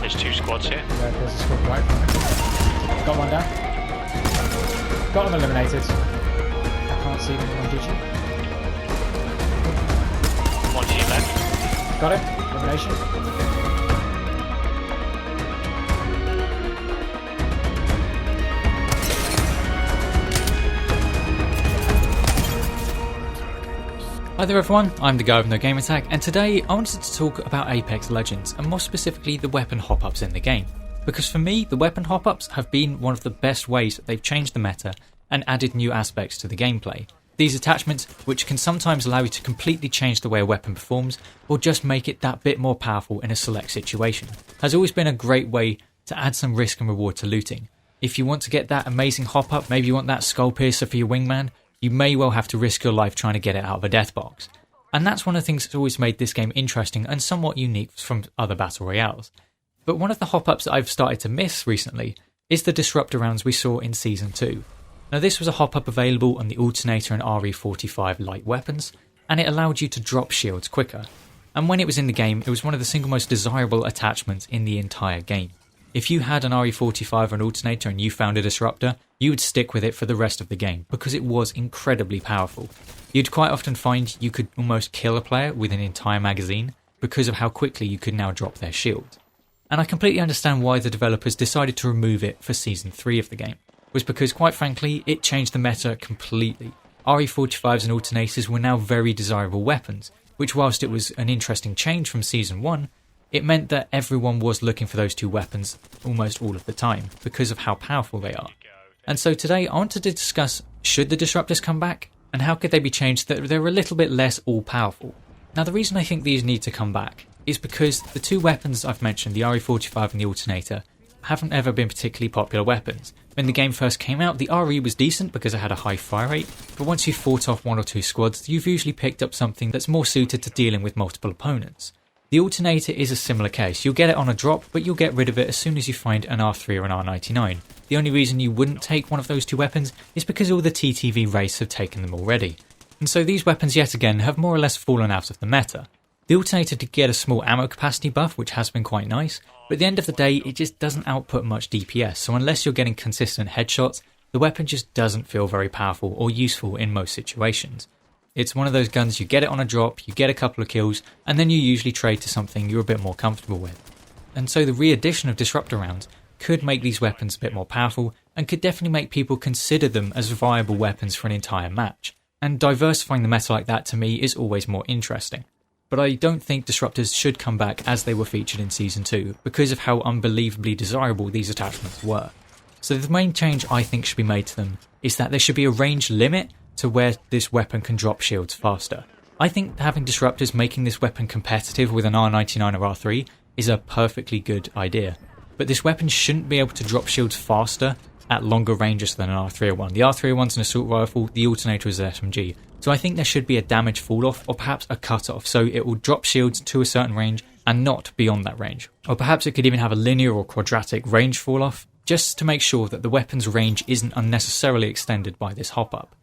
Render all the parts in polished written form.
There's 2 squads here. Yeah, there's a squad right. Got one down. Got them eliminated. I can't see them on DG. 1 to your left. Got it. Elimination. Hi there everyone, I'm the guy with no game attack, and today I wanted to talk about Apex Legends, and more specifically the weapon hop-ups in the game. Because for me, the weapon hop-ups have been one of the best ways that they've changed the meta and added new aspects to the gameplay. These attachments, which can sometimes allow you to completely change the way a weapon performs, or just make it that bit more powerful in a select situation, has always been a great way to add some risk and reward to looting. If you want to get that amazing hop-up, maybe you want that skull piercer for your wingman, you may well have to risk your life trying to get it out of a death box. And that's one of the things that's always made this game interesting and somewhat unique from other battle royales. But one of the hop-ups that I've started to miss recently is the Disruptor Rounds we saw in Season 2. Now this was a hop-up available on the Alternator and RE-45 light weapons, and it allowed you to drop shields quicker. And when it was in the game, it was one of the single most desirable attachments in the entire game. If you had an RE-45 or an Alternator and you found a Disruptor, you would stick with it for the rest of the game because it was incredibly powerful. You'd quite often find you could almost kill a player with an entire magazine because of how quickly you could now drop their shield. And I completely understand why the developers decided to remove it for Season 3 of the game, was because quite frankly it changed the meta completely. RE-45s and Alternators were now very desirable weapons, which whilst it was an interesting change from Season 1, it meant that everyone was looking for those two weapons almost all of the time because of how powerful they are. And so today I wanted to discuss, should the Disruptors come back, and how could they be changed that they're a little bit less all-powerful. Now the reason I think these need to come back is because the two weapons I've mentioned, the RE-45 and the Alternator, haven't ever been particularly popular weapons. When the game first came out, the RE was decent because it had a high fire rate, but once you've fought off one or two squads, you've usually picked up something that's more suited to dealing with multiple opponents. The Alternator is a similar case. You'll get it on a drop, but you'll get rid of it as soon as you find an R3 or an R99. The only reason you wouldn't take one of those two weapons is because all the TTV race have taken them already. And so these weapons yet again have more or less fallen out of the meta. The Alternator did get a small ammo capacity buff, which has been quite nice, but at the end of the day it just doesn't output much DPS, so unless you're getting consistent headshots, the weapon just doesn't feel very powerful or useful in most situations. It's one of those guns, you get it on a drop, you get a couple of kills, and then you usually trade to something you're a bit more comfortable with. And so the re-addition of Disruptor Rounds could make these weapons a bit more powerful, and could definitely make people consider them as viable weapons for an entire match. And diversifying the meta like that to me is always more interesting. But I don't think Disruptors should come back as they were featured in Season 2, because of how unbelievably desirable these attachments were. So the main change I think should be made to them is that there should be a range limit to where this weapon can drop shields faster. I think having Disruptors making this weapon competitive with an R99 or R3 is a perfectly good idea. But this weapon shouldn't be able to drop shields faster at longer ranges than an R301. The R301's an assault rifle, the Alternator is an SMG. So I think there should be a damage fall off or perhaps a cut off, so it will drop shields to a certain range and not beyond that range. Or perhaps it could even have a linear or quadratic range fall off, just to make sure that the weapon's range isn't unnecessarily extended by this hop-up.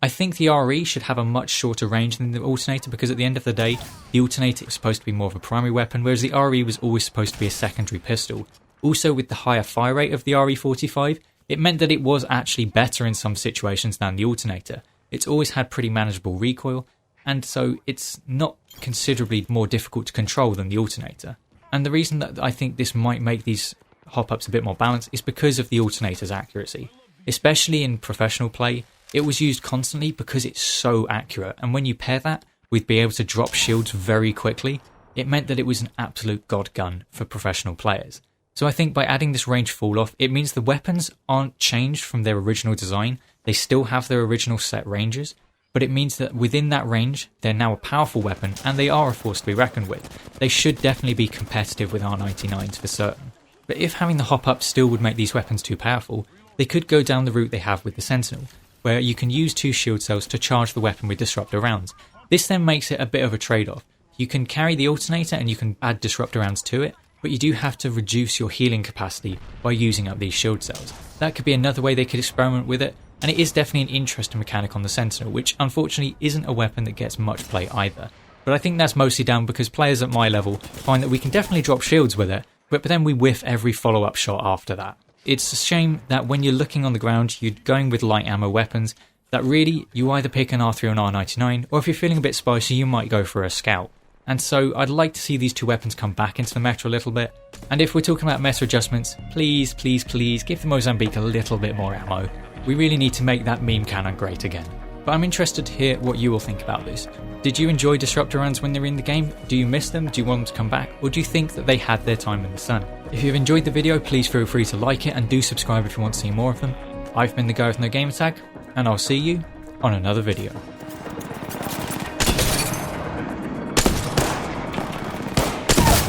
I think the RE should have a much shorter range than the Alternator because at the end of the day, the Alternator is supposed to be more of a primary weapon, whereas the RE was always supposed to be a secondary pistol. Also, with the higher fire rate of the RE-45, it meant that it was actually better in some situations than the Alternator. It's always had pretty manageable recoil, and so it's not considerably more difficult to control than the Alternator. And the reason that I think this might make these hop-ups a bit more balanced is because of the Alternator's accuracy. Especially in professional play, it was used constantly because it's so accurate, and when you pair that with being able to drop shields very quickly, it meant that it was an absolute god gun for professional players. So I think by adding this range fall off, it means the weapons aren't changed from their original design. They still have their original set ranges, but it means that within that range, they're now a powerful weapon and they are a force to be reckoned with. They should definitely be competitive with R99s for certain. But if having the hop-up still would make these weapons too powerful, they could go down the route they have with the Sentinel, where you can use 2 shield cells to charge the weapon with Disruptor Rounds. This then makes it a bit of a trade-off. You can carry the Alternator and you can add Disruptor Rounds to it, but you do have to reduce your healing capacity by using up these shield cells. That could be another way they could experiment with it, and it is definitely an interesting mechanic on the Sentinel, which unfortunately isn't a weapon that gets much play either. But I think that's mostly down because players at my level find that we can definitely drop shields with it, but then we whiff every follow-up shot after that. It's a shame that when you're looking on the ground, you're going with light ammo weapons, that really you either pick an R3 or an R99, or if you're feeling a bit spicy you might go for a scout. And so I'd like to see these two weapons come back into the meta a little bit, and if we're talking about meta adjustments, please give the Mozambique a little bit more ammo. We really need to make that meme cannon great again. But I'm interested to hear what you all think about this. Did you enjoy Disruptor Rounds when they're in the game? Do you miss them? Do you want them to come back? Or do you think that they had their time in the sun? If you've enjoyed the video, please feel free to like it and do subscribe if you want to see more of them. I've been the guy with no gamer tag, and I'll see you on another video.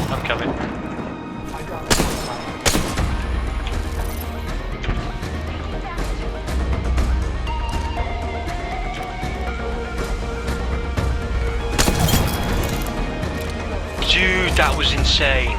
I'm coming. Dude, that was insane.